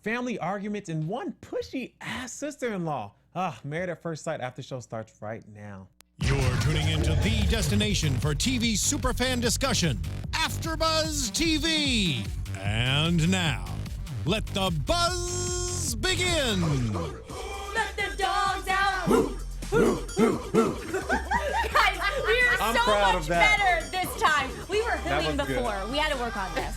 family arguments, and one pushy ass sister-in-law. Married at First Sight after show starts right now. You're tuning into the destination for TV superfan discussion, AFTERBUZZ TV. And now, let the buzz begin. Let the dogs out. Guys, we are so much better this time. We were hooing before. We had to work on this.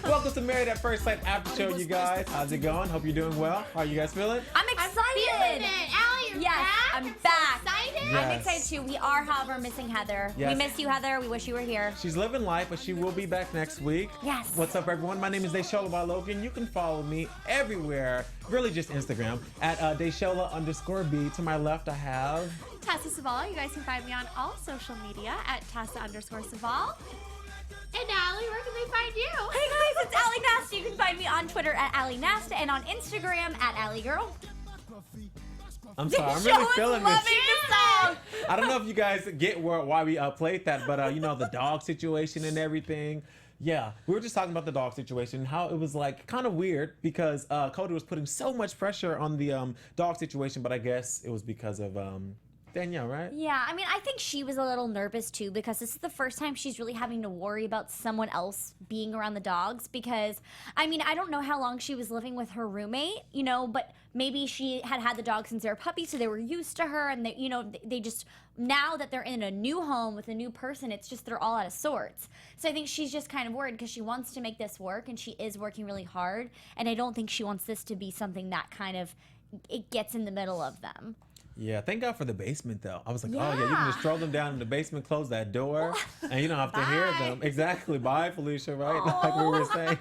Welcome to Married at First Sight after show, you guys. How's it going? Hope you're doing well. How are you guys feeling? I'm excited. I'm feeling it. Ally, you're back? I'm back. Excited? Yes. I'm excited too. We are, however, missing Heather. Yes. We miss you, Heather. We wish you were here. She's living life, but she will be back next week. Yes. What's up, everyone? My name is Desola Balogun. You can follow me everywhere, really just Instagram, at Desola_B. To my left, I have... Tessa Cevaal. You guys can find me on all social media at Tessa_Cevaal. And Ally, where can they find you? Hey guys, it's Ally Nasta. You can find me on Twitter at Ally Nasta and on Instagram at AllyGirl. I'm sorry, I'm really feeling this. The song. I don't know if you guys get why we played that, but you know, the dog situation and everything. Yeah, we were just talking about the dog situation, how it was like kind of weird because Cody was putting so much pressure on the dog situation, but I guess it was because of Danielle, right? Yeah, I mean, I think she was a little nervous too because this is the first time she's really having to worry about someone else being around the dogs because, I mean, I don't know how long she was living with her roommate, you know, but maybe she had the dog since they were puppies, so they were used to her, and they, you know, they just, now that they're in a new home with a new person, it's just they're all out of sorts. So I think she's just kind of worried because she wants to make this work, and she is working really hard, and I don't think she wants this to be something that kind of, it gets in the middle of them. Yeah, thank God for the basement, though. I was like, oh, yeah, you can just throw them down in the basement, close that door, and you don't have to hear them. Exactly. Bye, Felicia, right? Like we were saying.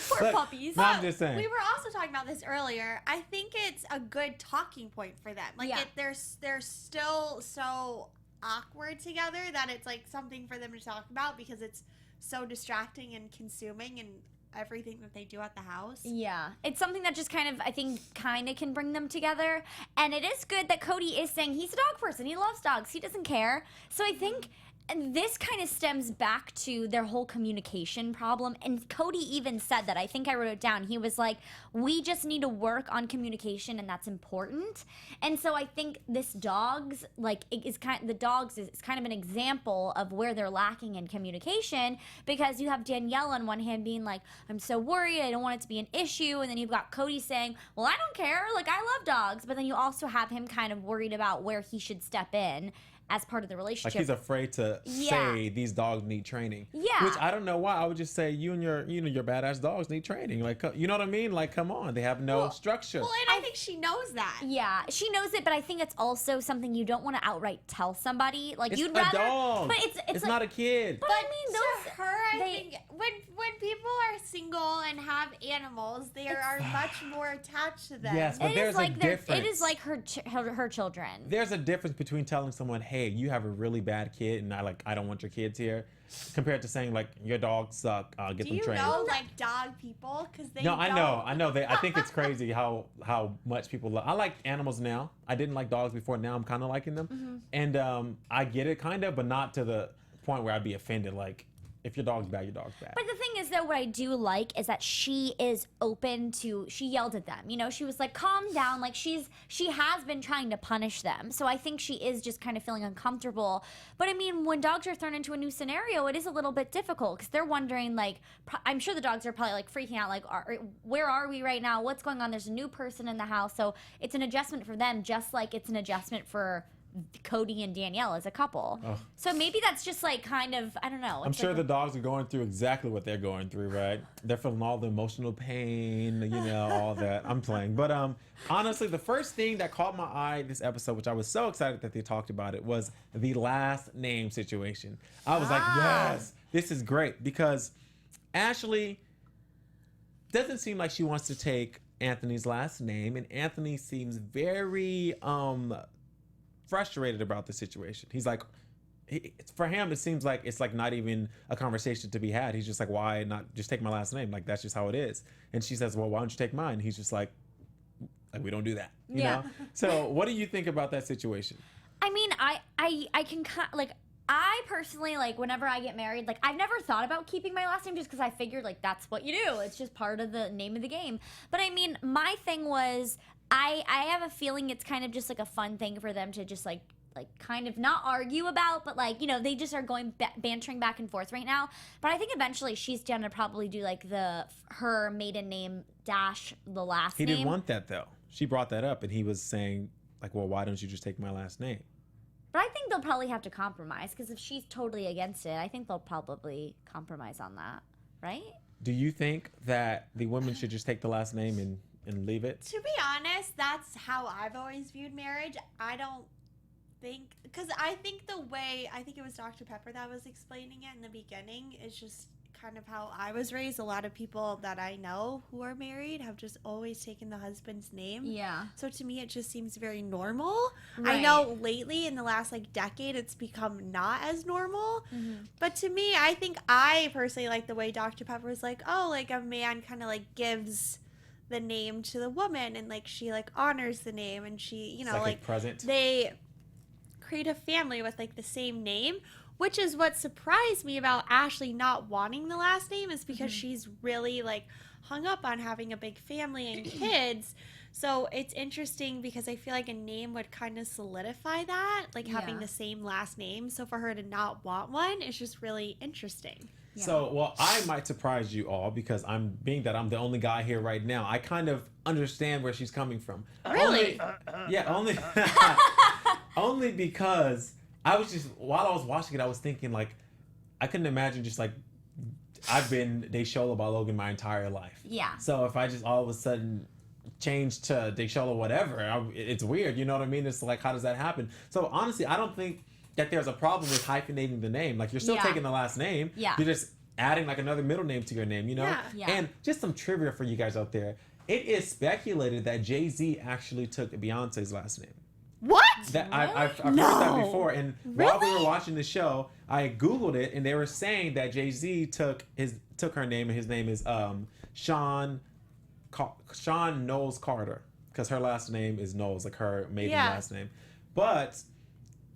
Poor puppies. No, I'm just saying. We were also talking about this earlier. I think it's a good talking point for them. Like, they're still so awkward together that it's like something for them to talk about because it's so distracting and consuming and everything that they do at the house. Yeah, it's something that just kind of, I think, kind of can bring them together. And it is good that Cody is saying he's a dog person. He loves dogs. He doesn't care. So I think this kind of stems back to their whole communication problem. And Cody even said that. I think I wrote it down. He was like, we just need to work on communication, and that's important. And so I think this dogs, like, is kind of an example of where they're lacking in communication, because you have Danielle on one hand being like, I'm so worried, I don't want it to be an issue. And then you've got Cody saying, well, I don't care, like, I love dogs. But then you also have him kind of worried about where he should step in as part of the relationship. Like he's afraid to say these dogs need training. Yeah. Which I don't know why. I would just say you and your badass dogs need training. Like, you know what I mean? Like, come on. They have no structure. Well, and I think she knows that. Yeah, she knows it, but I think it's also something you don't want to outright tell somebody. Like, it's you'd a rather, dog. but it's like, not a kid. But I mean, to her, I think when people are single and have animals, they are much more attached to them. Yes, but there's a difference. It is like her children. There's a difference between telling someone, hey, you have a really bad kid, and I don't want your kids here, compared to saying, like, your dogs suck, get them trained. Do you know, like, dog people? Because they don't. I know. I think it's crazy how much people love. I like animals now. I didn't like dogs before. Now I'm kind of liking them. Mm-hmm. And I get it, kind of, but not to the point where I'd be offended. Like, if your dog's bad, your dog's bad. But the thing is, though, what I do like is that she is open to, she yelled at them. You know, she was like, calm down. Like, she has been trying to punish them. So I think she is just kind of feeling uncomfortable. But I mean, when dogs are thrown into a new scenario, it is a little bit difficult because they're wondering, like, I'm sure the dogs are probably like freaking out, like, where are we right now? What's going on? There's a new person in the house. So it's an adjustment for them, just like it's an adjustment for Cody and Danielle as a couple. Oh. So maybe that's just like kind of, I don't know. I'm sure the dogs are going through exactly what they're going through, right? They're feeling all the emotional pain, you know, all that. I'm playing. But honestly, the first thing that caught my eye this episode, which I was so excited that they talked about it, was the last name situation. I was like, yes, this is great, because Ashley doesn't seem like she wants to take Anthony's last name, and Anthony seems very frustrated about the situation. He's like, for him, it seems like it's like not even a conversation to be had. He's just like, why not just take my last name? Like, that's just how it is. And she says, well, why don't you take mine? He's just like we don't do that, you know? So what do you think about that situation? I mean, I can kind of, like, I personally, like, whenever I get married, like, I've never thought about keeping my last name just because I figured, like, that's what you do. It's just part of the name of the game. But, I mean, my thing was, I have a feeling it's kind of just, like, a fun thing for them to just, like kind of not argue about, but, like, you know, they just are going bantering back and forth right now. But I think eventually she's gonna probably do, like, her maiden name dash the last name. He didn't want that, though. She brought that up, and he was saying, like, well, why don't you just take my last name? But I think they'll probably have to compromise, because if she's totally against it, I think they'll probably compromise on that, right? Do you think that the women should just take the last name and leave it? To be honest, that's how I've always viewed marriage. I don't think, because I think it was Dr. Pepper that was explaining it in the beginning, is just kind of how I was raised. A lot of people that I know who are married have just always taken the husband's name. Yeah. So to me, it just seems very normal. Right. I know lately in the last like decade, it's become not as normal. Mm-hmm. But to me, I think I personally like the way Dr. Pepper was like, oh, like a man kind of like gives the name to the woman, and like she like honors the name, and she, you know, Second like present. they create a family with like the same name, which is what surprised me about Ashley not wanting the last name, is because she's really like hung up on having a big family and kids. So it's interesting because I feel like a name would kind of solidify that, like having the same last name. So for her to not want one is just really interesting. Yeah. So, well, I might surprise you all because I'm the only guy here right now. I kind of understand where she's coming from. Really? Only because I was just, while I was watching it, I was thinking, like, I couldn't imagine just, like, I've been Desola Balogun my entire life. Yeah. So if I just all of a sudden change to Desola whatever, it's weird, you know what I mean? It's like, how does that happen? So honestly, I don't think that there's a problem with hyphenating the name. Like, you're still taking the last name. Yeah. You're just adding, like, another middle name to your name, you know? Yeah. And just some trivia for you guys out there. It is speculated that Jay-Z actually took Beyonce's last name. What? That I've heard that before, and while we were watching the show, I Googled it, and they were saying that Jay-Z took her name, and his name is Sean Knowles Carter, because her last name is Knowles, like her maiden last name. But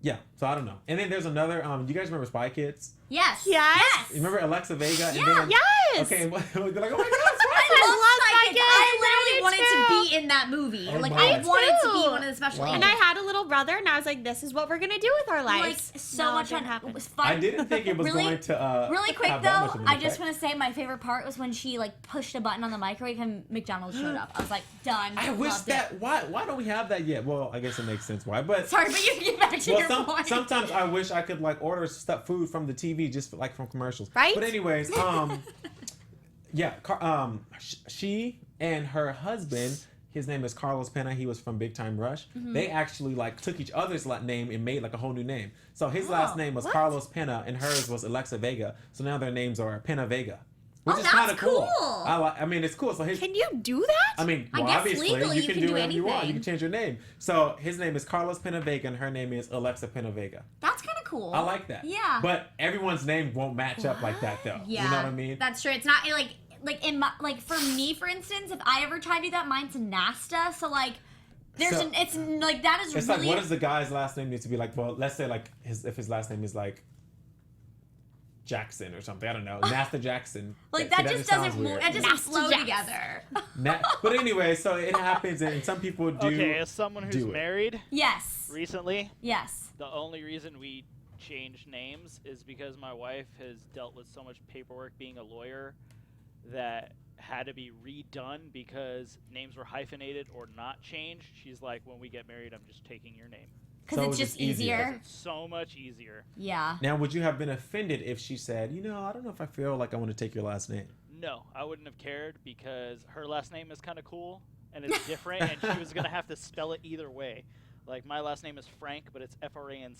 yeah, so I don't know. And then there's another. You guys remember Spy Kids? Yes. Yes. You remember Alexa Vega? And Yeah. then, Yes. Okay, they're like, oh my God, Spy I Kids! love Spy Kids. I I literally wanted too. to be in that movie. Oh Like, my I God. wanted to be too. one of the special Wow. And agents. I had a little brother, and I was like, this is what we're going to do with our Like, lives. so No, it much didn't fun. happen. It was fun. I didn't think it was Really? going to Really quick have that much though, of an I just effect. want to say my favorite part was when she like pushed a button on the microwave and McDonald's showed up. I was like, done. I wish Loved that. it. Why don't we have that yet? Well, I guess it makes sense why. But Sorry, but you can get back to your point. sometimes I wish I could like order food from the TV just like from commercials. Right? But anyways, yeah, she and her husband, his name is Carlos Pena. He was from Big Time Rush. They actually like took each other's name and made like a whole new name. So his last name was Carlos Pena, and hers was Alexa Vega. So now their names are Pena Vega. Which is that's kind of cool. cool. I mean, it's cool. So Can you do that? I mean, I well, guess obviously, legally you can do whatever you want. You anything. can change your name. So his name is Carlos Pena Vega, and her name is Alexa Pena Vega. That's kind of cool. I like that. Yeah. But everyone's name won't match up like that, though. Yeah. You know what I mean? That's true. It's not like in my for me, for instance, if I ever try to do that, mine's Nasta. So like, it's like that is It's really. like, what does the guy's last name need to be like? Well, let's say like if his last name is like Jackson or something. I don't know. Nasta Jackson. like See, that just doesn't sounds weird. that doesn't Nasta flow Jackson. together. But anyway, so it happens, and some people do. Okay, as someone who's do it. married Yes. recently, Yes. the only reason we changed names is because my wife has dealt with so much paperwork being a lawyer that had to be redone because names were hyphenated or not changed. She's like, when we get married, I'm just taking your name. Because So it's it's just easier. easier. It's so much easier. Yeah. Now, would you have been offended if she said, I don't know if I feel like I want to take your last name? No, I wouldn't have cared because her last name is kind of cool and it's different, and she was going to have to spell it either way. Like, my last name is Frank, but it's Franck,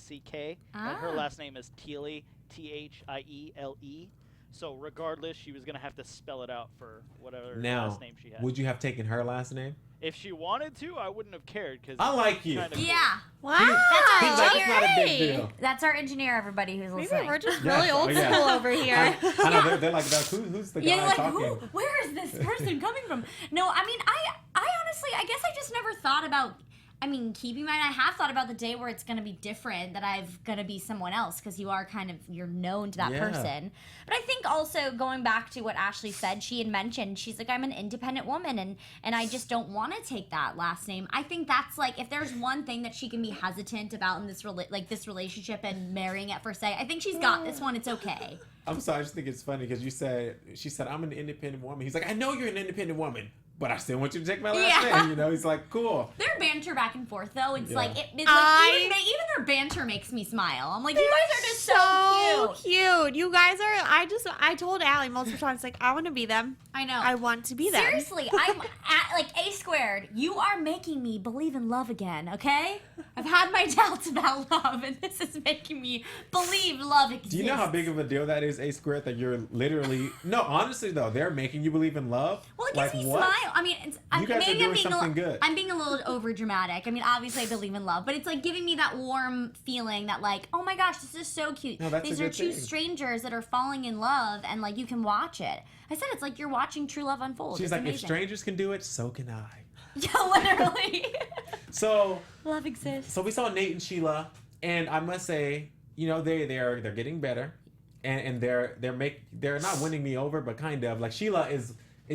and her last name is Thiele, Thiele. So regardless, she was going to have to spell it out for whatever Now, last name she had. would you have taken her last name? If she wanted to, I wouldn't have cared. Cause I like you. Kinda Yeah. Wow. He's like, That's it's not a big deal. That's our engineer, everybody who's Maybe listening. we're just Yes, really old yeah. school over here. I know, they're like, who's the guy Yeah, like, talking? where is this person coming from? No, I mean, I honestly, I guess I just never thought about I mean, keep in mind, I have thought about the day where it's going to be different, that I'm going to be someone else, because you're known to that person. But I think also going back to what Ashley said, she had mentioned, she's like, I'm an independent woman, and I just don't want to take that last name. I think that's like, if there's one thing that she can be hesitant about in this this relationship and marrying at first sight, I think she's got this one. It's okay. I'm sorry, I just think it's funny because she said, I'm an independent woman. He's like, I know you're an independent woman, but I still want you to take my last name. You know, he's like, cool. Their banter back and forth, though, it's like, it's like even their banter makes me smile. I'm like, you guys are just so cute. You guys are, I told Ally multiple times, like, I want to be them. I know. I want to be them. Seriously, I'm at, like, A squared. You are making me believe in love again, okay? I've had my doubts about love, and this is making me believe love exists. Do you know how big of a deal that is, A squared, that you're literally... No, honestly, though, they're making you believe in love? Well, it gives me smile. I mean, you guys are doing something good. I'm being a little over dramatic. I mean, obviously I believe in love, but it's like giving me that warm feeling that like, oh my gosh, this is so cute. No, that's These a are good two thing. strangers that are falling in love, and like you can watch it. I said it's like you're watching true love unfold. She's it's like, amazing. if strangers can do it, so can I. Yeah, literally. So love exists. So we saw Nate and Sheila, and I must say, you know, they're getting better, and they're not winning me over, but kind of. Like Sheila is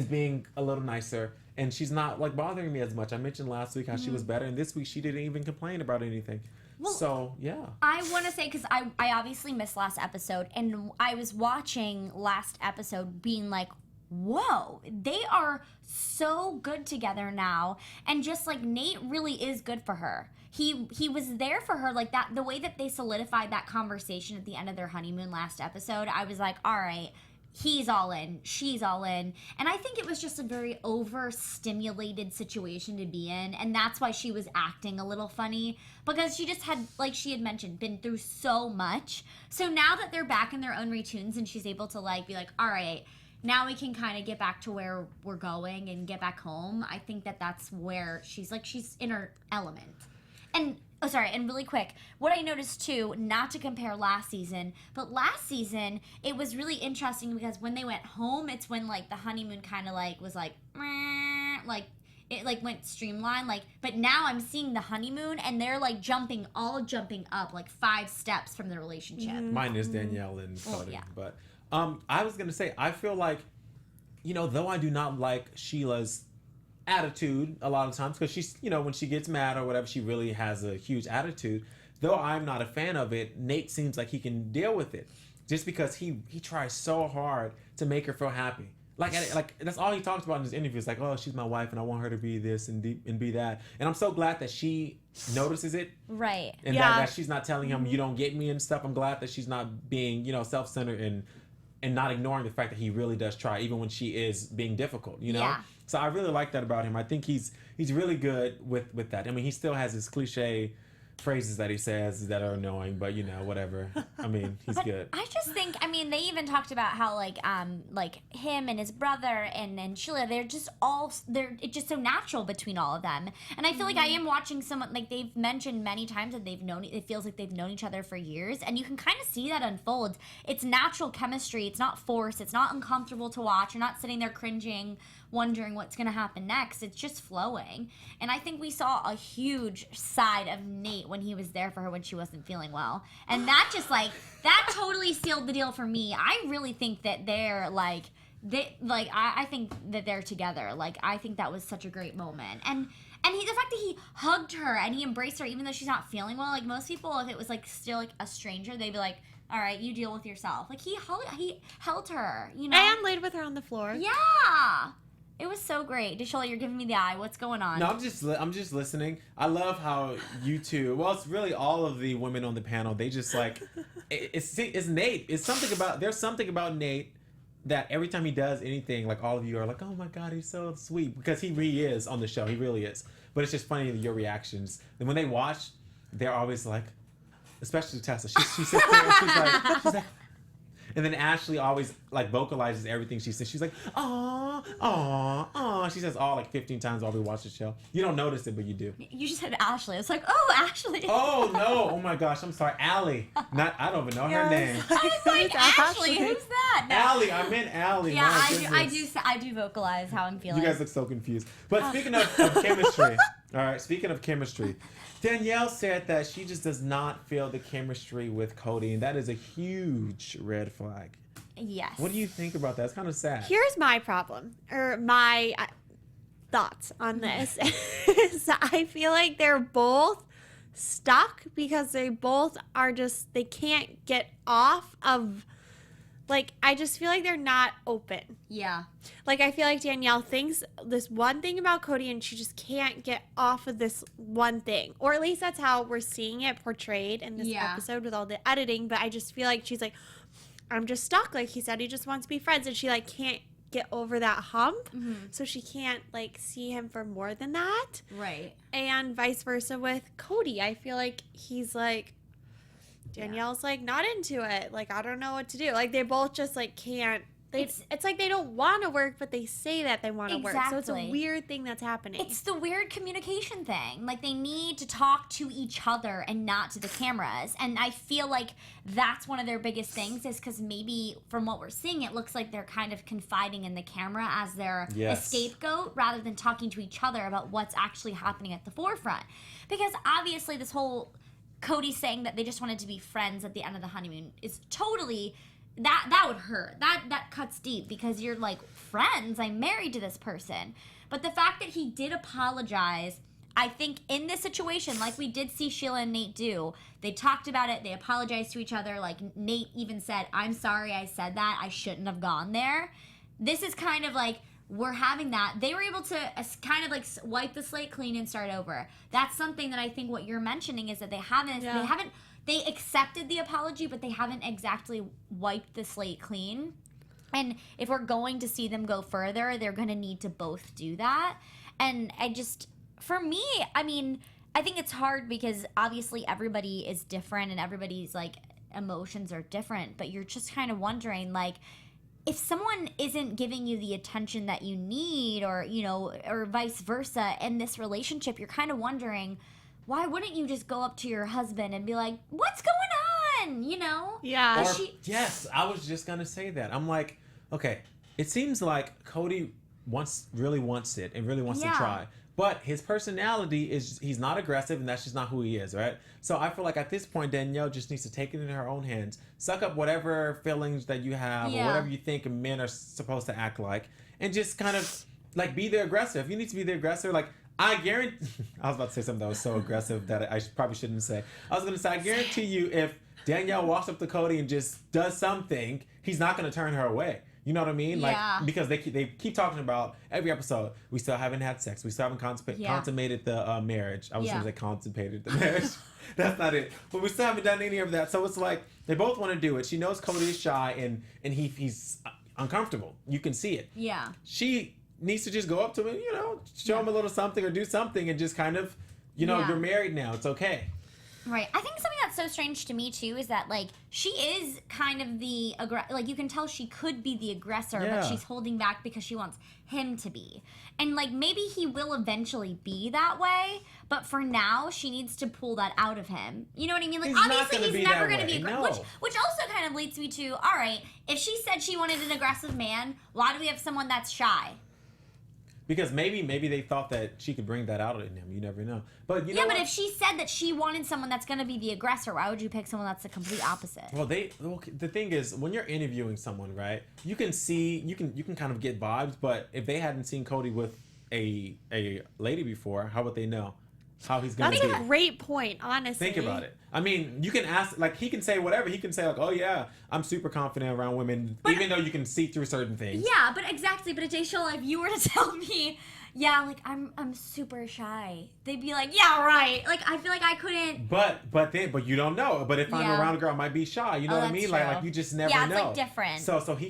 being a little nicer, and she's not like bothering me as much. I mentioned last week how she was better, and this week she didn't even complain about anything. Well, so yeah. I want to say, because I obviously missed last episode, and I was watching last episode being like, whoa, they are so good together now. And just like Nate really is good for her. He was there for her, like that, the way that they solidified that conversation at the end of their honeymoon last episode, I was like, all right, he's all in, she's all in. And I think it was just a very overstimulated situation to be in, and that's why she was acting a little funny, because she just had, like she had mentioned, been through so much. So now that they're back in their own routines and she's able to like be like, all right, now we can kind of get back to where we're going and get back home, I think that that's where she's in her element. And and really quick, what I noticed too, not to compare last season, but last season it was really interesting because when they went home, it's when like the honeymoon kind of like was like, meh, like it like went streamlined, like, but now I'm seeing the honeymoon and they're like jumping up like 5 steps from the relationship. Mine is Danielle and Cody, yeah. But I was gonna say, I feel like, you know, though I do not like Sheila's attitude a lot of times, because she's, you know, when she gets mad or whatever, she really has a huge attitude. Though I'm not a fan of it, Nate seems like he can deal with it, just because he tries so hard to make her feel happy. Like that's all he talks about in his interviews. Like, oh, she's my wife and I want her to be this and be that. And I'm so glad that she notices it, right? And that she's not telling him you don't get me and stuff. I'm glad that she's not being, you know, self-centered and not ignoring the fact that he really does try, even when she is being difficult, you know? Yeah. So I really like that about him. I think he's really good with that. I mean, he still has his cliche phrases that he says that are annoying, but you know, whatever. I mean, he's good. I just think, I mean, they even talked about how like him and his brother and Sheila, it's just so natural between all of them. And I feel like I am watching someone, like they've mentioned many times that it feels like they've known each other for years, and you can kind of see that unfold. It's natural chemistry. It's not forced. It's not uncomfortable to watch. You're not sitting there cringing, wondering what's going to happen next. It's just flowing. And I think we saw a huge side of Nate when he was there for her when she wasn't feeling well. And that just like, that totally sealed the deal for me. I really think that they're like, I think that they're together. Like, I think that was such a great moment. And the fact that he hugged her and he embraced her even though she's not feeling well, like most people, if it was like still like a stranger, they'd be like, all right, you deal with yourself. Like he held her, you know? And laid with her on the floor. Yeah. It was so great. Desola, you're giving me the eye. What's going on? No, I'm just listening. I love how you two, well, it's really all of the women on the panel, they just like, it's Nate. There's something about Nate that every time he does anything, like all of you are like, oh my God, he's so sweet. Because he really is on the show. He really is. But it's just funny, your reactions. And when they watch, they're always like, especially Tessa. She sits there and she's like, and then Ashley always like vocalizes everything she says. She's like, aw, aw, aw. She says all like 15 times while we watch the show. You don't notice it, but you do. You just said Ashley. It's like, oh, Ashley. Oh no! Oh my gosh! I'm sorry, Ally. I don't even know her name. I was like, Ashley. Who's that? No. Ally. I meant Ally. Yeah, I do vocalize how I'm feeling. You guys look so confused. But speaking of chemistry, All right, speaking of chemistry, Danielle said that she just does not feel the chemistry with Cody, and that is a huge red flag. Yes. What do you think about that? It's kind of sad. Here's my problem, or my thoughts on this. Is I feel like they're both stuck because they both are just, they can't get off of, like, I just feel like they're not open. Yeah. Like, I feel like Danielle thinks this one thing about Cody and she just can't get off of this one thing. Or at least that's how we're seeing it portrayed in this episode with all the editing. But I just feel like she's like, I'm just stuck. Like he said, he just wants to be friends. And she, like, can't get over that hump. Mm-hmm. So she can't, like, see him for more than that. Right. And vice versa with Cody. I feel like he's like, Danielle's like not into it. Like, I don't know what to do. Like, they both just like can't. It's like they don't want to work, but they say that they want to work. So it's a weird thing that's happening. It's the weird communication thing. Like, they need to talk to each other and not to the cameras. And I feel like that's one of their biggest things, is because maybe from what we're seeing, it looks like they're kind of confiding in the camera as their a scapegoat rather than talking to each other about what's actually happening at the forefront. Because obviously this whole Cody saying that they just wanted to be friends at the end of the honeymoon is totally, that would hurt. That cuts deep, because you're like, friends, I'm married to this person. But the fact that he did apologize, I think in this situation, like we did see Sheila and Nate do, they talked about it, they apologized to each other. Like, Nate even said, I'm sorry I said that, I shouldn't have gone there. This is kind of like, we're having that. They were able to kind of like wipe the slate clean and start over. That's something that I think what you're mentioning is that they accepted the apology, but they haven't exactly wiped the slate clean. And if we're going to see them go further, they're going to need to both do that. And for me, I mean, I think it's hard because obviously everybody is different and everybody's like emotions are different, but you're just kind of wondering, like, if someone isn't giving you the attention that you need, or, you know, or vice versa in this relationship, you're kind of wondering, why wouldn't you just go up to your husband and be like, what's going on? You know? Yeah. Yes, I was just going to say that. I'm like, okay, it seems like Cody really wants it and really wants to try. But his personality is, he's not aggressive, and that's just not who he is, right? So I feel like at this point, Danielle just needs to take it in her own hands, suck up whatever feelings that you have or whatever you think men are supposed to act like, and just kind of like be the aggressive. You need to be the aggressor. Like, I guarantee, I was about to say something that was so aggressive that I probably shouldn't say. I was going to say, I guarantee you, if Danielle walks up to Cody and just does something, he's not going to turn her away. You know what I mean? Yeah. Like, because they keep talking about every episode, we still haven't had sex. We still haven't consummated the marriage. I was going to say consummated the marriage. That's not it. But we still haven't done any of that. So it's like, they both want to do it. She knows Cody is shy and he's uncomfortable. You can see it. Yeah. She needs to just go up to him and, you know, show him a little something or do something and just kind of, you know, you're married now. It's okay. Right. I think something that's so strange to me, too, is that, like, she is kind of the, like, you can tell she could be the aggressor, but she's holding back because she wants him to be. And, like, maybe he will eventually be that way, but for now, she needs to pull that out of him. You know what I mean? Like, obviously, he's never going to be aggressive. Which also kind of leads me to, all right, if she said she wanted an aggressive man, why do we have someone that's shy? Because maybe they thought that she could bring that out in him. You never know. But you know but if she said that she wanted someone that's going to be the aggressor, why would you pick someone that's the complete opposite? Well, the thing is, when you're interviewing someone, right? You can see, you can kind of get vibes. But if they hadn't seen Cody with a lady before, how would they know how he's going to be? That's a great point, honestly. Think about it. I mean, you can ask, like, he can say whatever. He can say, like, oh, yeah, I'm super confident around women, even though you can see through certain things. Yeah, but exactly. But Sheila, if you were to tell me, yeah, like, I'm super shy, they'd be like, yeah, right. Like, I feel like I couldn't. But you don't know. But if I'm around a girl, I might be shy. You know what I mean? True. Like, you just never know. Yeah, it's, like, different. So he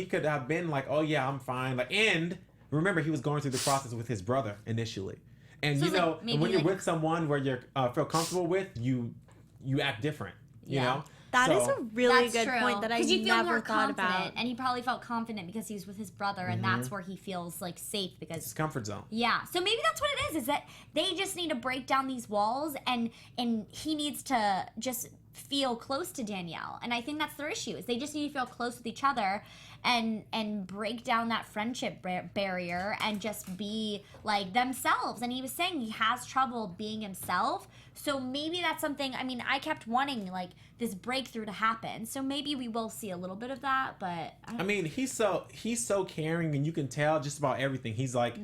could have been like, oh, yeah, I'm fine. Like, and remember, he was going through the process with his brother initially. And, so you know, like, when you're with someone where you feel comfortable with, you act different, you know? That is a really good point that I never thought about. And he probably felt confident because he was with his brother, and that's where he feels, like, safe because... It's his comfort zone. Yeah. So maybe that's what it is that they just need to break down these walls, and he needs to just feel close to Danielle. And I think that's their issue, is they just need to feel close with each other and break down that friendship barrier and just be like themselves. And he was saying he has trouble being himself. So maybe that's something, I mean, I kept wanting like this breakthrough to happen. So maybe we will see a little bit of that, but I mean, he's so caring, and you can tell just about everything. He's like,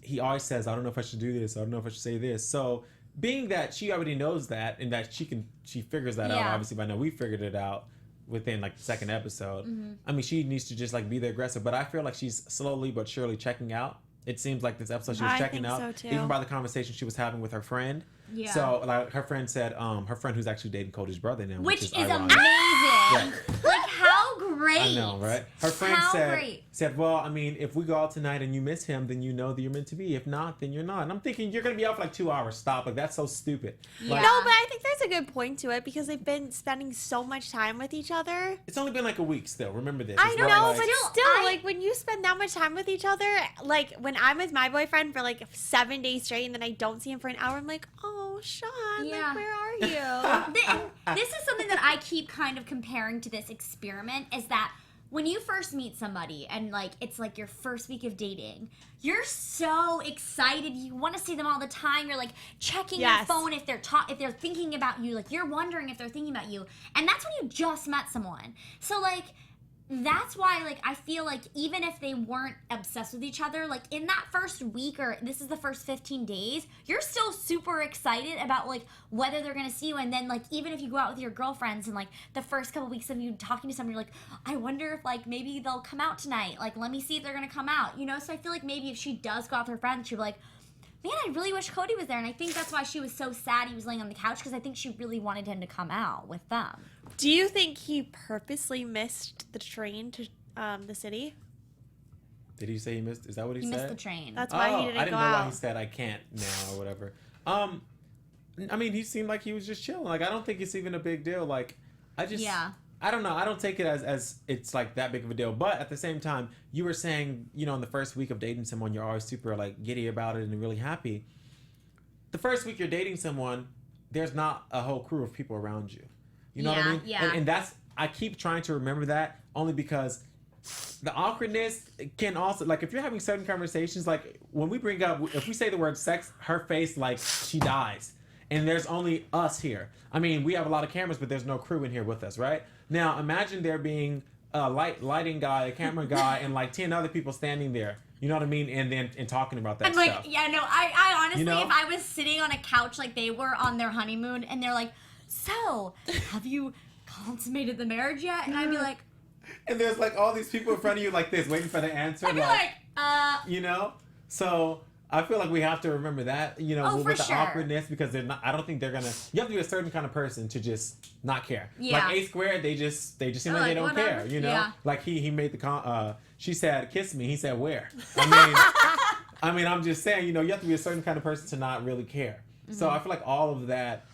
he always says, I don't know if I should do this. I don't know if I should say this. So being that she already knows that, and that she figures that out, obviously by now we figured it out within like the second episode. I mean, she needs to just like be the aggressor, but I feel like she's slowly but surely checking out. It seems like this episode she was checking out, so too. even by the conversation she was having with her friend. Yeah. So like her friend said, her friend who's actually dating Cody's brother now, which is ironic. amazing. Like how great. I know, right? Her friend said, well, I mean, if we go out tonight and you miss him, then you know that you're meant to be. If not, then you're not. And I'm thinking you're gonna be out for like 2 hours. Stop. Like that's so stupid. Yeah. Like, No, but I think there's a good point to it because they've been spending so much time with each other. it's only been like a week still. Remember this. I It's know, not but like, still, like when you spend that much time with each other, like when I'm with my boyfriend for like 7 days straight and then I don't see him for an hour, I'm like, oh, Sean, like where are you? This is something that I keep kind of comparing to this experiment, is that when you first meet somebody and like it's like your first week of dating, you're so excited, you want to see them all the time, you're like checking your phone if they're thinking about you, like you're wondering if they're thinking about you, and that's when you just met someone. So like that's why, like, I feel like even if they weren't obsessed with each other, like in that first week, or this is the first 15 days, you're still super excited about like whether they're gonna see you. And then like even if you go out with your girlfriends and like the first couple weeks of you talking to somebody, you're like, I wonder if like maybe they'll come out tonight, like let me see if they're gonna come out, you know. So I feel like maybe if she does go out with her friends, she'll be like, man, I really wish Cody was there. And I think that's why she was so sad he was laying on the couch, because I think she really wanted him to come out with them. Do you think he purposely missed the train to the city? Did he say he missed? Is that what he said? He missed the train. That's why he didn't go out. I didn't know why he said I can't now or whatever. I mean, he seemed like he was just chilling. Like, I don't think it's even a big deal. Like, I don't know. I don't take it as it's like that big of a deal. But at the same time, you were saying, you know, in the first week of dating someone, you're always super like giddy about it and really happy. The first week you're dating someone, there's not a whole crew of people around you. You know what I mean? Yeah. And that's, I keep trying to remember that only because the awkwardness can also, like, if you're having certain conversations, like when we bring up, if we say the word sex, her face, like, she dies. And there's only us here. I mean, we have a lot of cameras, but there's no crew in here with us, right? Now, imagine there being a lighting guy, a camera guy, and like 10 other people standing there. You know what I mean? And talking about that stuff. Like, yeah, no, I honestly, You know? if I was sitting on a couch like they were on their honeymoon, and they're like, so, have you consummated the marriage yet? And I'd be like... And there's like all these people in front of you like this, waiting for the answer. I'd be like, You know? So... I feel like we have to remember that, you know, with the awkwardness, because they're not. I don't think they're gonna. You have to be a certain kind of person to just not care. Yeah. Like A2, they just seem like they don't care. You know, like he made the she said, "Kiss me." He said, "Where?" I mean, I'm just saying, you know, you have to be a certain kind of person to not really care. Mm-hmm. So I feel like all of that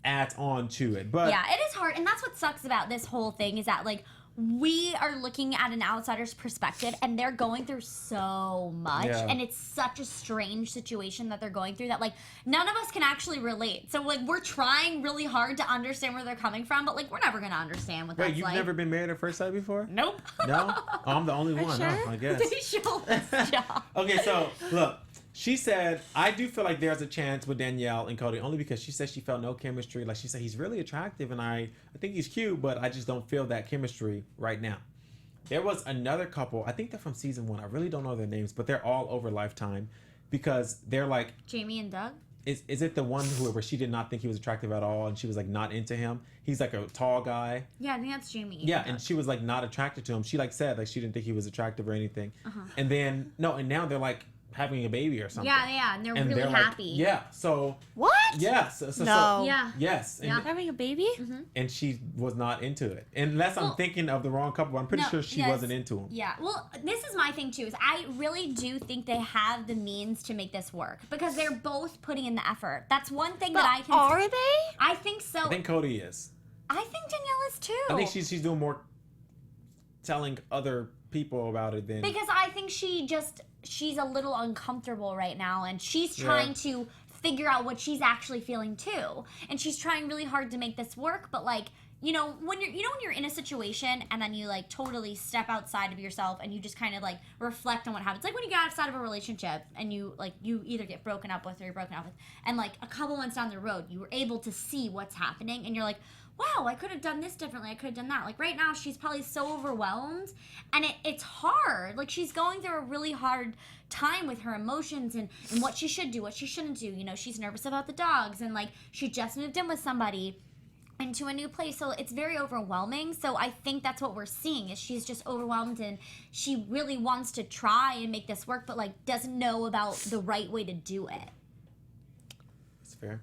adds on to it. But yeah, it is hard, and that's what sucks about this whole thing, is that like, we are looking at an outsider's perspective, and they're going through so much, and it's such a strange situation that they're going through that like none of us can actually relate. So like we're trying really hard to understand where they're coming from, but like we're never gonna understand what that's like. Wait, you've never been married at first sight before? Nope. No? Oh, I'm the only one, sure? huh? I guess. They show this job. Okay, so look. She said, I do feel like there's a chance with Danielle and Cody, only because she said she felt no chemistry. Like, she said he's really attractive, and I think he's cute, but I just don't feel that chemistry right now. There was another couple, I think they're from season 1. I really don't know their names, but they're all over Lifetime, because they're like... Jamie and Doug? Is it the one where she did not think he was attractive at all, and she was like not into him? He's like a tall guy. Yeah, I think that's Jamie. Yeah, and she was like not attracted to him. She like said like she didn't think he was attractive or anything. And then, and now they're like having a baby or something. Yeah, and they're really happy. Like, yeah, so... What? Yes. No. So, yeah. Yes. And, Having a baby? Mm-hmm. and she was not into it. Unless I'm thinking of the wrong couple. I'm pretty sure she wasn't into him. Yeah. Well, this is my thing, too, is I really do think they have the means to make this work, because they're both putting in the effort. That's one thing that I can... Are they? I think so. I think Cody is. I think Danielle is, too. I think she's doing more telling other people about it than... Because I think she's a little uncomfortable right now, and she's trying to figure out what she's actually feeling too. And she's trying really hard to make this work, but like, you know, when you're in a situation and then you like totally step outside of yourself and you just kind of like reflect on what happens. Like when you get outside of a relationship and you either get broken up with or you're broken up with, and like a couple months down the road, you were able to see what's happening and you're like, wow, I could have done this differently. I could have done that. Like right now, she's probably so overwhelmed and it's hard. Like she's going through a really hard time with her emotions and what she should do, what she shouldn't do. You know, she's nervous about the dogs and like she just moved in with somebody into a new place, so it's very overwhelming. So I think that's what we're seeing is she's just overwhelmed and she really wants to try and make this work, but like doesn't know about the right way to do it. That's fair.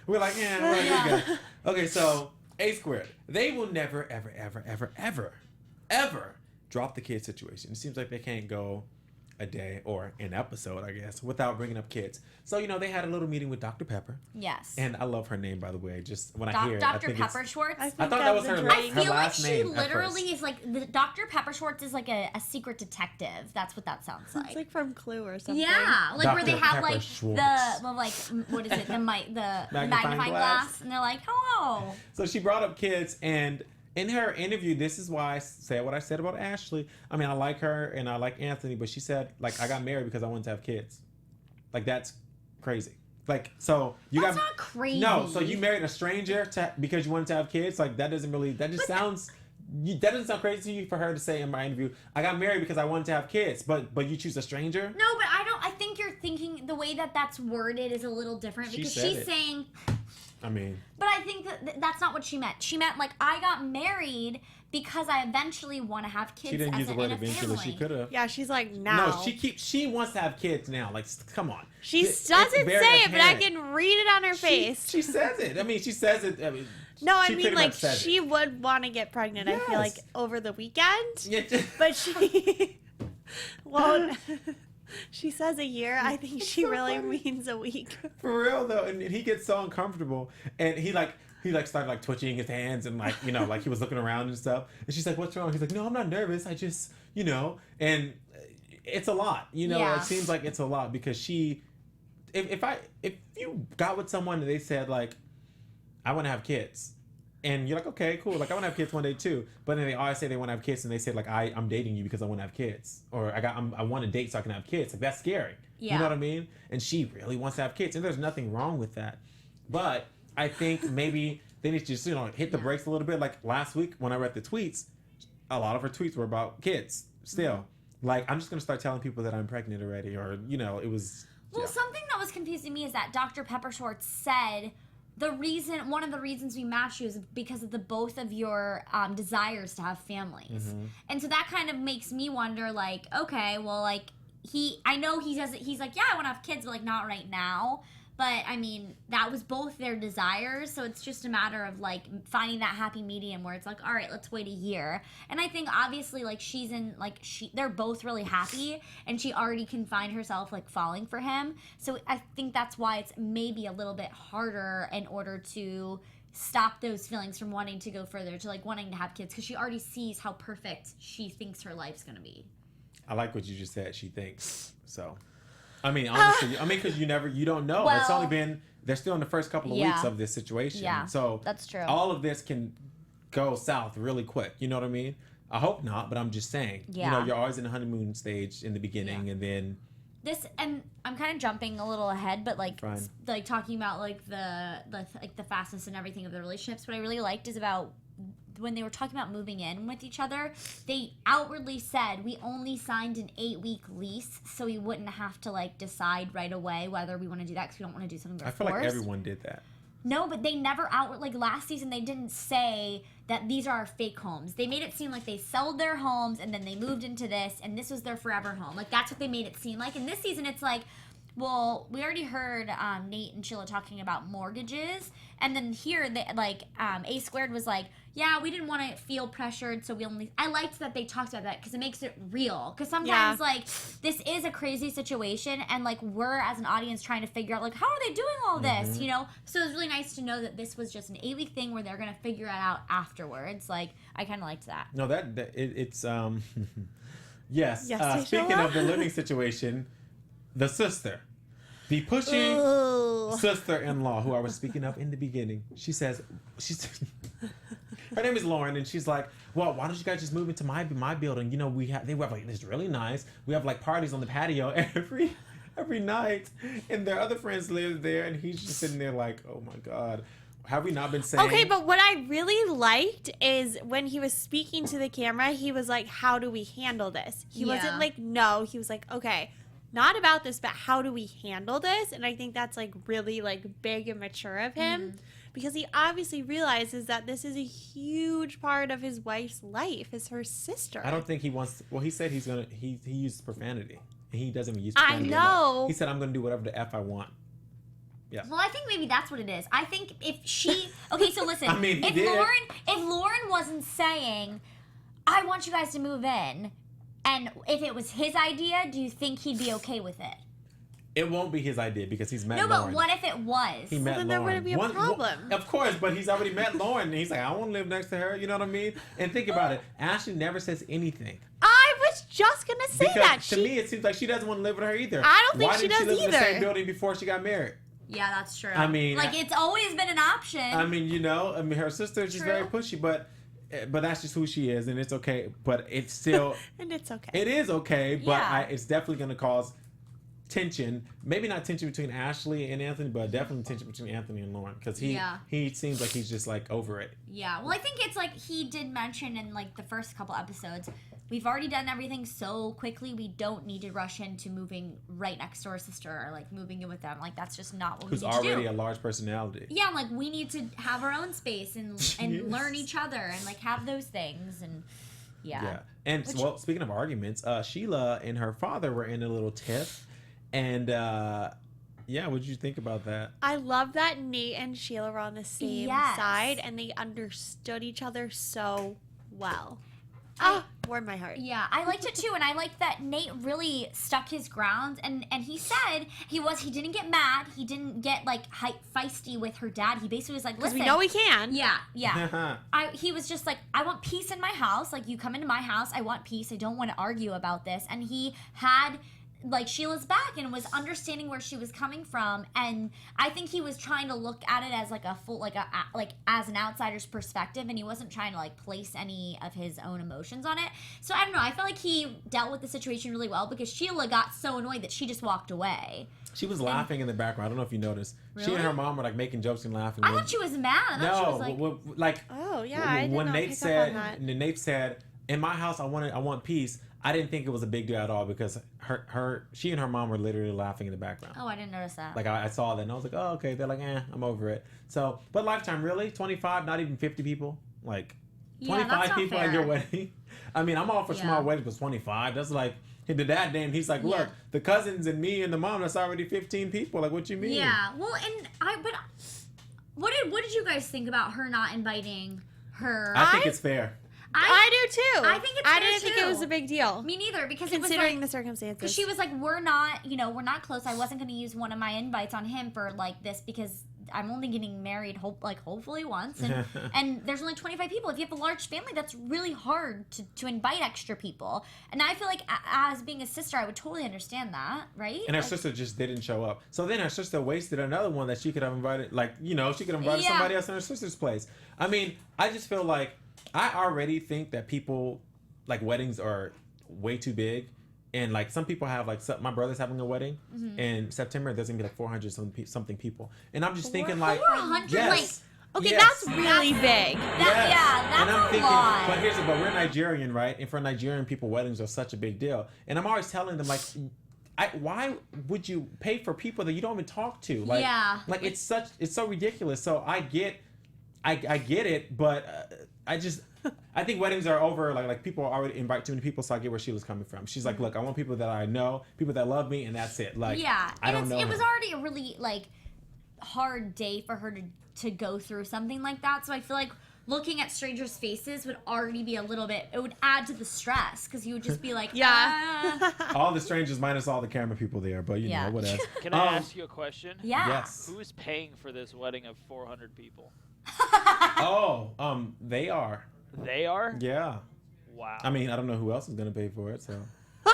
We're like, yeah. Okay, so A squared. They will never, ever, ever, ever, ever, ever drop the kid situation. It seems like they can't go a day or an episode, I guess, without bringing up kids. So, you know, they had a little meeting with Dr. Pepper. Yes. And I love her name, by the way. Just when I hear it, Dr. Pepper Schwartz? I thought that was her last name. I feel like she literally is like, the Dr. Pepper Schwartz is like a secret detective. That's what that sounds like. It's like from Clue or something. Yeah. Like Dr. where they have Pepper like Schwartz. the, like, what is it? The magnifying glass. And they're like, hello. So she brought up kids, and in her interview, this is why I said what I said about Ashley. I mean, I like her and I like Anthony, but she said, like, I got married because I wanted to have kids. Like, that's crazy. Like, so you That's got not crazy. No, so you married a stranger because you wanted to have kids. Like, that doesn't really. That just sounds. That doesn't sound crazy to you for her to say in my interview. I got married because I wanted to have kids, but you choose a stranger. No, but I think you're thinking the way that that's worded is a little different because she's saying. I mean. But I think that's not what she meant. She meant like I got married because I eventually want to have kids. She didn't use the word eventually. Family. She could have. Yeah, she's like now. No, she wants to have kids now. Like, come on. She doesn't say it, but I can read it on her face. She says it. I mean, she says it. I mean, no, I mean like she would want to get pregnant. Yes. I feel like over the weekend, Yeah. but she won't. She says a year. I think she so really funny. means a week. For real though, and he gets so uncomfortable, and he started like twitching his hands and like, you know, like he was looking around and stuff. And she's like, "What's wrong?" He's like, "No, I'm not nervous. I just, you know." And it's a lot, you know. Yeah. It seems like it's a lot because if you got with someone and they said like, "I want to have kids," and you're like, "Okay, cool. Like I want to have kids one day too," but then they always say they want to have kids and they say like, I'm dating you because I want to have kids, or I want to date so I can have kids. Like that's scary. Yeah. You know what I mean? And she really wants to have kids, and there's nothing wrong with that. But I think maybe they need to just, you know, hit the brakes a little bit. Like last week when I read the tweets, a lot of her tweets were about kids still. Like, I'm just going to start telling people that I'm pregnant already, or, you know, it was... Well, something that was confusing me is that Dr. Pepper Schwartz said one of the reasons we matched you is because of the both of your desires to have families. Mm-hmm. And so that kind of makes me wonder, like, okay, well, like, I know he doesn't, he's like, yeah, I want to have kids, but, like, not right now. But, I mean, that was both their desires, so it's just a matter of, like, finding that happy medium where it's like, all right, let's wait a year. And I think, obviously, like, they're both really happy, and she already can find herself, like, falling for him. So I think that's why it's maybe a little bit harder in order to stop those feelings from wanting to go further, to, like, wanting to have kids, because she already sees how perfect she thinks her life's going to be. I like what you just said, she thinks, so... I mean, honestly, because you don't know. Well, it's only been, they're still in the first couple of weeks of this situation. Yeah, so that's true. All of this can go south really quick. You know what I mean? I hope not, but I'm just saying. Yeah. You know, you're always in the honeymoon stage in the beginning, and then... And I'm kind of jumping a little ahead, but like Fine. like talking about like the fastness and everything of the relationships. What I really liked is about when they were talking about moving in with each other, they outwardly said we only signed an 8-week lease, so we wouldn't have to like decide right away whether we want to do that because we don't want to do something by I feel like everyone did that. No, but they never like last season they didn't say that these are our fake homes. They made it seem like they sold their homes and then they moved into this and this was their forever home. Like that's what they made it seem like. And this season it's like, well, we already heard Nate and Sheila talking about mortgages, and then here they like A Squared was like, yeah, we didn't want to feel pressured, so I liked that they talked about that because it makes it real. Because sometimes like this is a crazy situation, and like we're as an audience trying to figure out like how are they doing all this, you know? So it was really nice to know that this was just an 8-week thing where they're gonna figure it out afterwards. Like I kind of liked that. No, it's yes. Yes, Speaking of the living situation, the sister. The pushy Ooh. sister-in-law who I was speaking of in the beginning. She says, her name is Lauren, and she's like, well, why don't you guys just move into my building? You know, they have like, it's really nice. We have like parties on the patio every night, and their other friends live there, and he's just sitting there like, oh my God. Have we not been saying? Okay, but what I really liked is when he was speaking to the camera, he was like, how do we handle this? He wasn't like, no. He was like, okay, not about this, but how do we handle this? And I think that's like really like big and mature of him because he obviously realizes that this is a huge part of his wife's life, is her sister. I don't think he wants, well, he said he uses profanity. And he doesn't even use profanity. I know. He said, I'm going to do whatever the F I want. Yeah. Well, I think maybe that's what it is. I think if she, okay, so listen, I mean, if Lauren wasn't saying, I want you guys to move in, and if it was his idea, do you think he'd be okay with it? It won't be his idea because he's met No, Lauren. but what if it was? He met then Lauren. there wouldn't be a problem. Of course, but he's already met Lauren, and he's like, I want to live next to her. You know what I mean? And think about it. Ashley never says anything. I was just going to say Because that. to me, it seems like she doesn't want to live with her either. I don't think Why she didn't does she live in the same either. building before she got married? Yeah, that's true. I mean, like, it's always been an option. I mean, you know, her sister is just very pushy, but that's just who she is, and it's okay. But it's still, and it's okay. It is okay, but Yeah. it's definitely going to cause tension. Maybe not tension between Ashley and Anthony, but definitely tension between Anthony and Lauren, because he seems like he's just like over it. Yeah, well, I think it's like he did mention in like the first couple episodes, we've already done everything so quickly, we don't need to rush into moving right next to our sister or like moving in with them. Like, that's just not what we need to do. Who's already a large personality. Yeah, like we need to have our own space and Yes. learn each other and like have those things and Yeah. And well, speaking of arguments, Sheila and her father were in a little tiff, and yeah, what did you think about that? I love that Nate and Sheila were on the same Yes. side and they understood each other so well. Warmed my heart. Yeah, I liked it too, and I liked that Nate really stuck his ground, and he said he didn't get mad, he didn't get like feisty with her dad. He basically was like, listen, We know we can. Yeah. He was just like, I want peace in my house. Like, you come into my house, I want peace. I don't want to argue about this. And he had like Sheila's back and was understanding where she was coming from, and I think he was trying to look at it as like a full like as an outsider's perspective, and he wasn't trying to like place any of his own emotions on it. So I don't know, I feel like he dealt with the situation really well because Sheila got so annoyed that she just walked away. She was laughing in the background. I don't know if you noticed. She Really? and her mom were like making jokes and laughing. I thought she was mad. I thought she was like, like Oh yeah, I did when not Nate pick said, up on that. Nate said, in my house I want peace. I didn't think it was a big deal at all because she and her mom were literally laughing in the background. oh, I didn't notice that. Like I saw that and I was like, oh, okay. They're like, I'm over it. So, but Lifetime, really? 25, not even 50 people? Like, Yeah, 25 that's not people at fair. your wedding? I mean, I'm all for small Yeah. weddings, but 25, that's like, the dad named, he's like, look, Yeah. the cousins and me and the mom, that's already 15 people. Like, what you mean? Yeah, well, and what did you guys think about her not inviting her? I think it's fair. I do too. I think it's I fair, didn't think it too. was a big deal. Me neither, because Considering it was the circumstances. because she was like, we're not close. I wasn't going to use one of my invites on him for like this because I'm only getting married hopefully once, and there's only 25 people. If you have a large family, that's really hard to invite extra people. And I feel like as being a sister, I would totally understand that, right? And her sister just didn't show up. So then her sister wasted another one that she could have invited, like, she could have invited somebody else in her sister's place. I mean, I just feel like I already think that people, like, weddings are way too big. And, like, some people have, like, my brother's having a wedding in September. There's going to be, like, 400 something people. And I'm just thinking, like, 400? yes. Okay, yes. that's really big. That's and I'm a thinking, lot. but we're Nigerian, right? And for Nigerian people, weddings are such a big deal. And I'm always telling them, like, why would you pay for people that you don't even talk to? Like, like it's so ridiculous. So I get it, but I think weddings are over. Like people already invite too many people, so I get where Sheila's coming from. She's like, look, I want people that I know, people that love me, and that's it. Like, I don't know. It was already a really like hard day for her to go through something like that. So I feel like looking at strangers' faces would already be a little bit. It would add to the stress because you would just be like, all the strangers minus all the camera people there, but you know what else. Can I ask you a question? Yeah. Yes. Who is paying for this wedding of 400 people? They are. They are? Yeah. Wow. I mean, I don't know who else is gonna pay for it, so.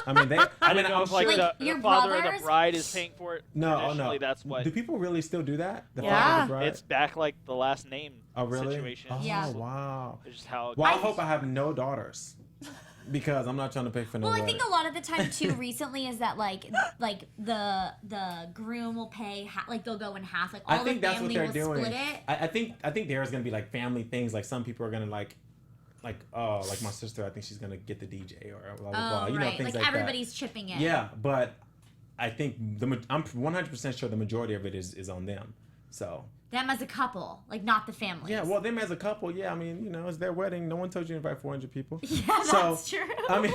I mean, I don't know if like Your the father of brothers? the bride is paying for it. No, Traditionally, that's what. Do people really still do that? The Yeah. father of the bride? It's back like the last name really? situation. Oh, Yeah. wow. It's just how. It Well, I goes. hope I have no daughters because I'm not trying to pay for no Well, I wedding. think a lot of the time too recently is that like the groom will pay like they'll go in half, like all I think the that's what family they're will doing. split it. I think there's gonna be like family things. Like some people are gonna like like my sister. I think she's gonna get the DJ or blah blah blah. Oh, You know, right. things Like like everybody's chipping in. that. Yeah, but I think I'm 100% sure the majority of it is on them. So. Them as a couple, like not the families. Yeah, well, them as a couple, yeah. I mean, you know, it's their wedding. No one told you to invite 400 people. Yeah, So, that's true. I mean,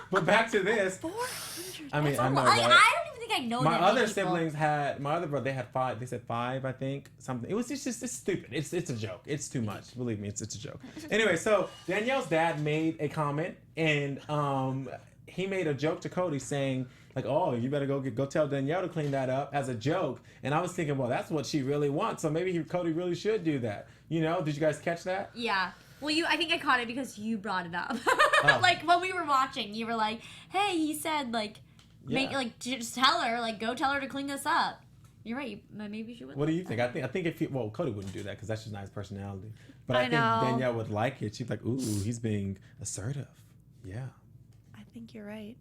but back to this. 400. I mean, That's I a know, lot. right? I don't even think I know My that other many people. siblings had my other brother. They had 5. They said 5, I think. Something. It was just it's stupid. It's a joke. It's too much. Believe me, it's a joke. Anyway, so Danielle's dad made a comment, and he made a joke to Cody saying like, "Oh, you better go tell Danielle to clean that up," as a joke. And I was thinking, well, that's what she really wants. So maybe Cody really should do that. You know? Did you guys catch that? Yeah. Well, I think I caught it because you brought it up. Oh. Like when we were watching, you were like, "Hey, he said like, make Yeah. like just tell her like go tell her to clean this up." You're right. Maybe she would. What do you think? I think if Cody wouldn't do that because that's just not his personality. But I I think know. Danielle would like it. She's like, "Ooh, he's being assertive." Yeah. I think you're right.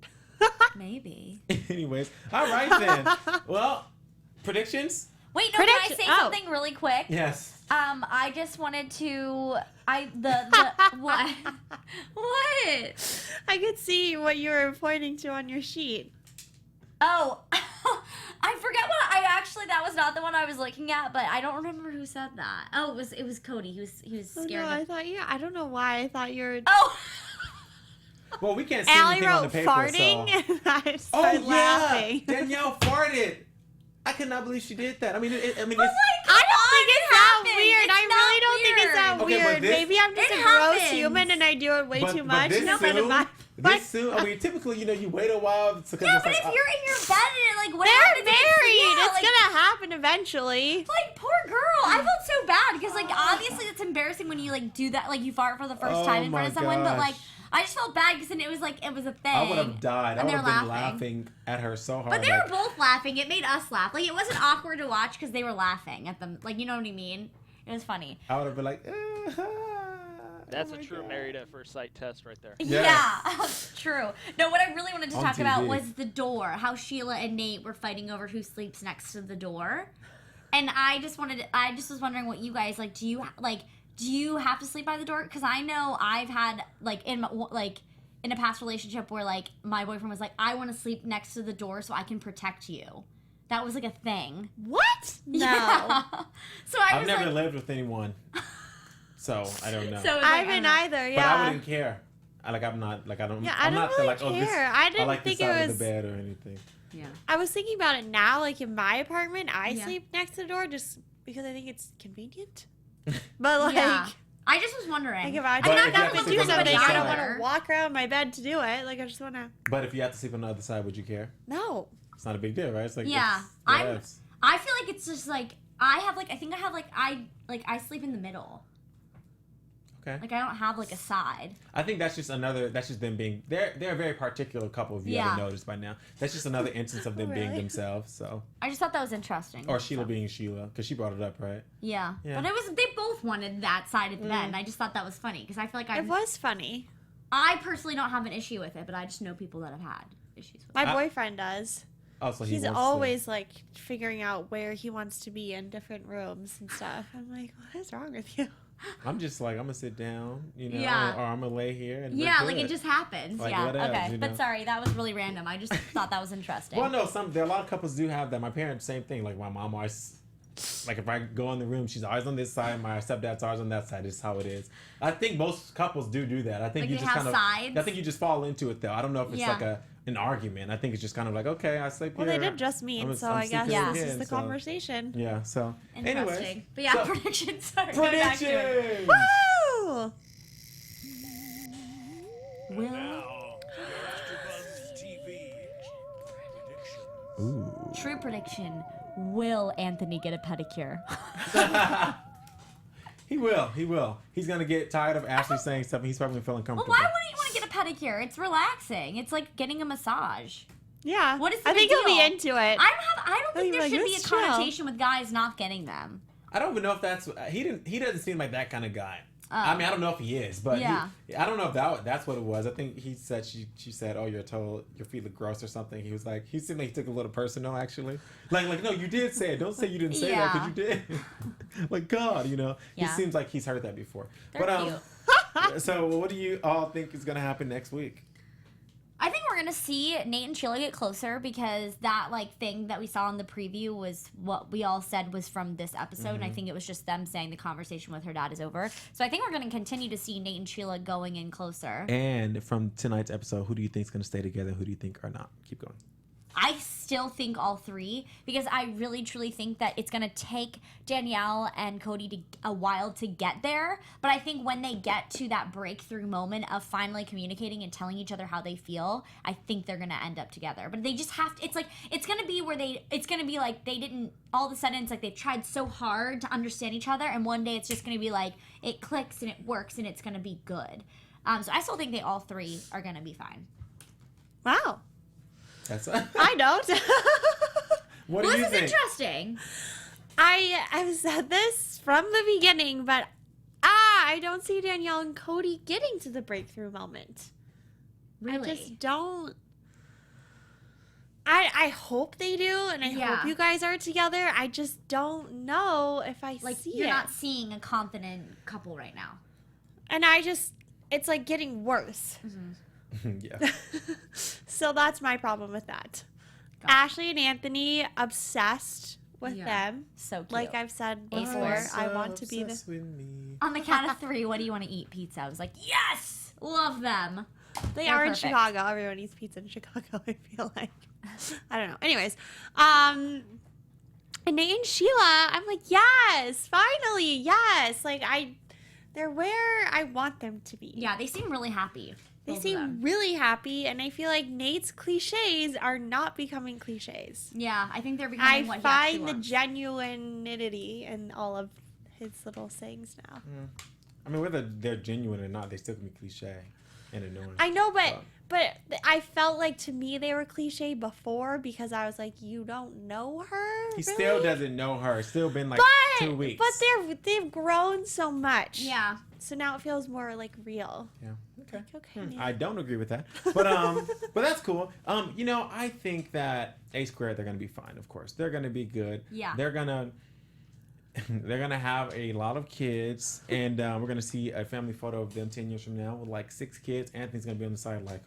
Maybe. Anyways, all right then. Well, predictions? Wait, no. Can I Prediction- say oh. something really quick? Yes. I just wanted to. What? What? I could see what you were pointing to on your sheet. Oh, I forgot what that was not the one I was looking at, but I don't remember who said that. Oh, it was Cody. He was Oh, scared. no, I thought I don't know why I thought you were. Oh. Well, we can't see Ally anything on the wrote paper, farting, so. and I Oh started laughing. yeah, Danielle farted. I cannot believe she did that. I mean, it's. I don't think it's that happened. weird. It's I really don't think it's that weird. Okay, but weird. this- Maybe I'm just It a gross happens. human and I do it way too much. This No, soon, but this soon. I mean, typically, you wait a while because Yeah, it's but like. if you're in your bed and like what they're happens? married. Yeah, It's like, gonna happen eventually. Like poor girl. I felt so bad because like obviously it's embarrassing when you like do that, like you fart for the first Oh time in front of my someone, but like gosh. I just felt bad because then it was a thing. I would have died. I And would they're have been laughing. laughing at her so hard. But they like, were both laughing. It made us laugh. Like it wasn't awkward to watch because they were laughing at them. Like you know what I mean? It was funny. I would have been like, That's oh a my true God. married at first sight test right there. Yes. Yeah, true. No, what I really wanted to On talk about TV. was the door. How Sheila and Nate were fighting over who sleeps next to the door. And I just was wondering what you guys like. Do you have to sleep by the door? Because I know I've had in a past relationship where like my boyfriend was like, I want to sleep next to the door so I can protect you. That was like a thing. What? No. Yeah. So I I've was never like, lived with anyone, so I don't know. so it was I like, haven't don't know. either. But I Yeah. wouldn't care. I'm not like I don't. Yeah, I I'm don't not really like, oh, this, care. I didn't like think this it side of was. the bed or anything. Yeah. I was thinking about it now. Like in my apartment, I Yeah. sleep next to the door just because I think it's convenient. But like. Yeah. I just was wondering. Like if I But I'm if not you gonna have to look sleep for on the somebody other I don't side. want to walk around my bed to do it. Like I just want to. But if you have to sleep on the other side, would you care? No. It's not a big deal, right? It's like Yeah, it's I'm- whatevs. I feel like it's just like I sleep in the middle. Okay. Like I don't have like a side. I think that's just them being they're a very particular couple. If you Yeah. haven't noticed by now, that's just another instance of them being Really? themselves. So I just thought that was interesting. or Sheila being Sheila because she brought it up, right? Yeah. Yeah. But they both wanted that side at the end. I just thought that was funny because I feel like It was funny. I personally don't have an issue with it, but I just know people that have had issues with it. My I- boyfriend does. Oh, so He's wants to- always like figuring out where he wants to be in different rooms and stuff. I'm like, what is wrong with you? I'm just like I'm gonna sit down, Yeah. or I'm gonna lay here and we're Yeah, like good. it just happens. Like, yeah. whatevs, Okay. you But know? sorry, that was really random. I just thought that was interesting. Well, no, there are a lot of couples do have that. My parents, same thing. Like my mom always, like if I go in the room, she's always on this side. My stepdad's always on that side. It's how it is. I think most couples do that. I think Like you they just have kind of. sides? I think you just fall into it though. I don't know if it's Yeah. like an argument. I think it's just kind of like okay, I sleep Well, here. they did just meet, I'm- so I'm I guess sleeping this again, is the so- conversation. Yeah. So. Interesting. Anyways, But yeah, so- predictions. Sorry, going back to it. predictions. Woo! Will AfterBuzz TV prediction. Ooh. true prediction. Will Anthony get a pedicure? He will. He's gonna get tired of Ashley saying stuff. And he's probably feeling Well, comfortable. why wouldn't you want to get a pedicure? It's relaxing. It's like getting a massage. Yeah. What is the I think big he'll be deal? into it. I don't think there like, should be a "Let's chill." connotation with guys not getting them. I don't even know if that's he doesn't seem like that kind of guy. I mean, I don't know if he is, but Yeah. I don't know if that's what it was. I think he said she said, "Oh, your feet look gross" or something. He was like, he seemed like he took a little personal actually. Like no, you did say it. Don't say you didn't say that because you did. Like God, you know. Yeah. He seems like he's heard that before. They're cute. So what do you all think is gonna happen next week? I think we're gonna see Nate and Sheila get closer because that like thing that we saw in the preview was what we all said was from this episode, and I think it was just them saying the conversation with her dad is over. So I think we're gonna continue to see Nate and Sheila going in closer. And from tonight's episode, who do you think is gonna stay together? Who do you think are not? Keep going. I still think all three because I really truly think that it's gonna take Danielle and Cody a while to get there. But I think when they get to that breakthrough moment of finally communicating and telling each other how they feel, I think they're gonna end up together. But they just have to. It's gonna be where it's gonna be like they didn't. All of a sudden, it's like they've tried so hard to understand each other, and one day it's just gonna be like it clicks and it works and it's gonna be good. So I still think they all three are gonna be fine. Wow. That's I don't. What do you This is think? interesting. I've said this from the beginning, but I don't see Danielle and Cody getting to the breakthrough moment. Really? I just don't. I hope they do, and I hope you guys are together. I just don't know if I see you're it. not seeing a confident couple right now. And it's like getting worse. Yeah. So that's my problem with that. Got it. Ashley and Anthony, obsessed with them. So cute. Like I've said Ace before, Wars. I want to be Obsessed with me. On the count of three, what do you want to eat? Pizza. I was like, yes! Love them. They They're are in perfect. Chicago. Everyone eats pizza in Chicago, I feel like. I don't know. Anyways, and Nate and Sheila, I'm like, yes, finally, yes. Like they're where I want them to be. Yeah, they seem really happy. They both of seem them. really happy, and I feel like Nate's cliches are not becoming cliches. Yeah, I think they're becoming I what he find actually the wants. genuinity in all of his little sayings now. I mean, whether they're genuine or not, they still can be cliche and annoying. I know, but I felt like to me they were cliche before because I was like, you don't know her. He really? still doesn't know her. It's still been like 2 weeks. But they've grown so much. Yeah. So now it feels more like real. Yeah. Okay. Okay. Nate. I don't agree with that, but but that's cool. You know, I think that A Squared, they're gonna be fine. Of course, they're gonna be good. Yeah. They're gonna have a lot of kids, and we're gonna see a family photo of them 10 years from now with like 6 kids. Anthony's gonna be on the side like,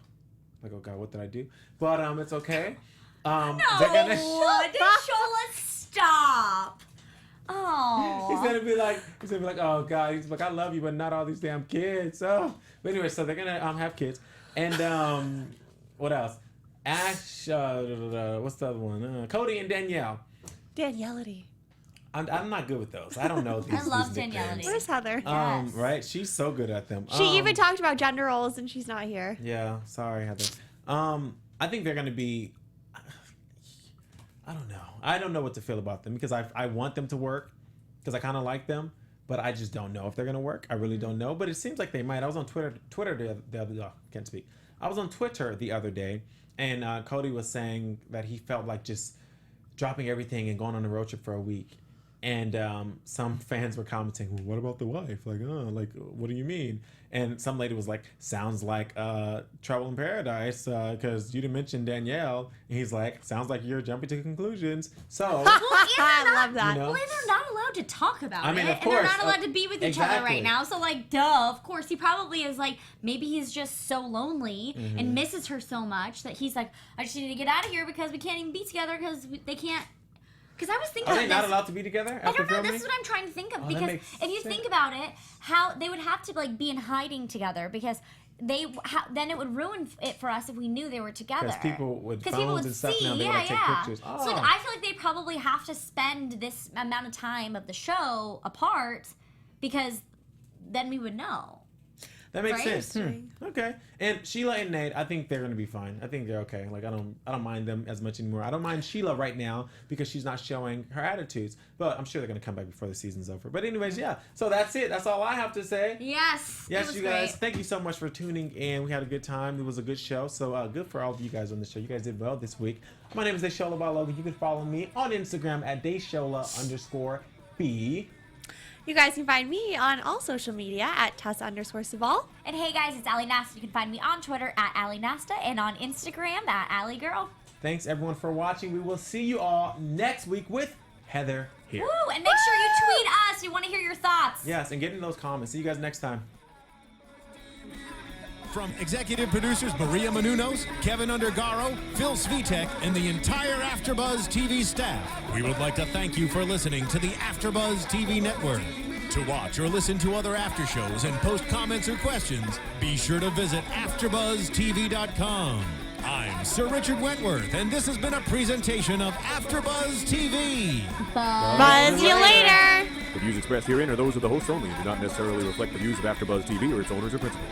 oh God, what did I do? But it's okay. No, they're gonna. Shola, stop. Oh. He's gonna be like, oh God, he's like, I love you, but not all these damn kids. Oh, but anyway, so they're gonna have kids, and what else? Ash, what's the other one? Cody and Danielle. Danielle-ity. I'm not good with those. I don't know these. I love these nicknames. Danielle-ity. Where's Heather? Yes. Right? She's so good at them. She even talked about gender roles and she's not here. Yeah, sorry, Heather. I think they're gonna be. I don't know. I don't know what to feel about them because I want them to work because I kind of like them, but I just don't know if they're gonna work. I really don't know, but it seems like they might. I was on Twitter the other day. Can't speak. I was on Twitter the other day, and Cody was saying that he felt like just dropping everything and going on a road trip for a week. And some fans were commenting, well, what about the wife? Like, what do you mean? And some lady was like, sounds like Trouble in Paradise, because you didn't mention Danielle. And he's like, sounds like you're jumping to conclusions. So, I love that. you know, Well, they're not allowed to talk about I mean, it, of and they're course, not allowed to be with each other exactly. right now. So, like, duh, of course, he probably is like, maybe he's just so lonely and misses her so much that he's like, I just need to get out of here because we can't even be together because they can't. Because I was thinking are of they this. not allowed to be together I after don't know. filming? This is what I'm trying to think of Oh, that because makes if you sense. think about it, how they would have to like be in hiding together because then it would ruin it for us if we knew they were together. Because people with 'Cause phones people would and stuff see, now, they want to take pictures. So like, I feel like they probably have to spend this amount of time of the show apart because then we would know. That makes Right? sense. Okay. And Sheila and Nate, I think they're gonna be fine. I think they're okay. Like I don't mind them as much anymore. I don't mind Sheila right now because she's not showing her attitudes. But I'm sure they're gonna come back before the season's over. But anyways, yeah. So that's it. That's all I have to say. Yes. it Yes, was you guys. great. Thank you so much for tuning in. We had a good time. It was a good show. So good for all of you guys on the show. You guys did well this week. My name is Desola Balogun. You can follow me on Instagram at Deshola_B. You guys can find me on all social media at Tessa_Cevaal. And hey guys, it's Ally Nasta. You can find me on Twitter at Ally Nasta and on Instagram at Ally Girl. Thanks everyone for watching. We will see you all next week with Heather here. Woo! And make sure you tweet us. We want to hear your thoughts. Yes, and get in those comments. See you guys next time. From executive producers Maria Menounos, Kevin Undergaro, Phil Svitek, and the entire AfterBuzz TV staff, we would like to thank you for listening to the AfterBuzz TV network. To watch or listen to other after shows and post comments or questions, be sure to visit AfterBuzzTV.com. I'm Sir Richard Wentworth, and this has been a presentation of AfterBuzz TV. Buzz you later. The views expressed herein are those of the hosts only and do not necessarily reflect the views of AfterBuzz TV or its owners or principals.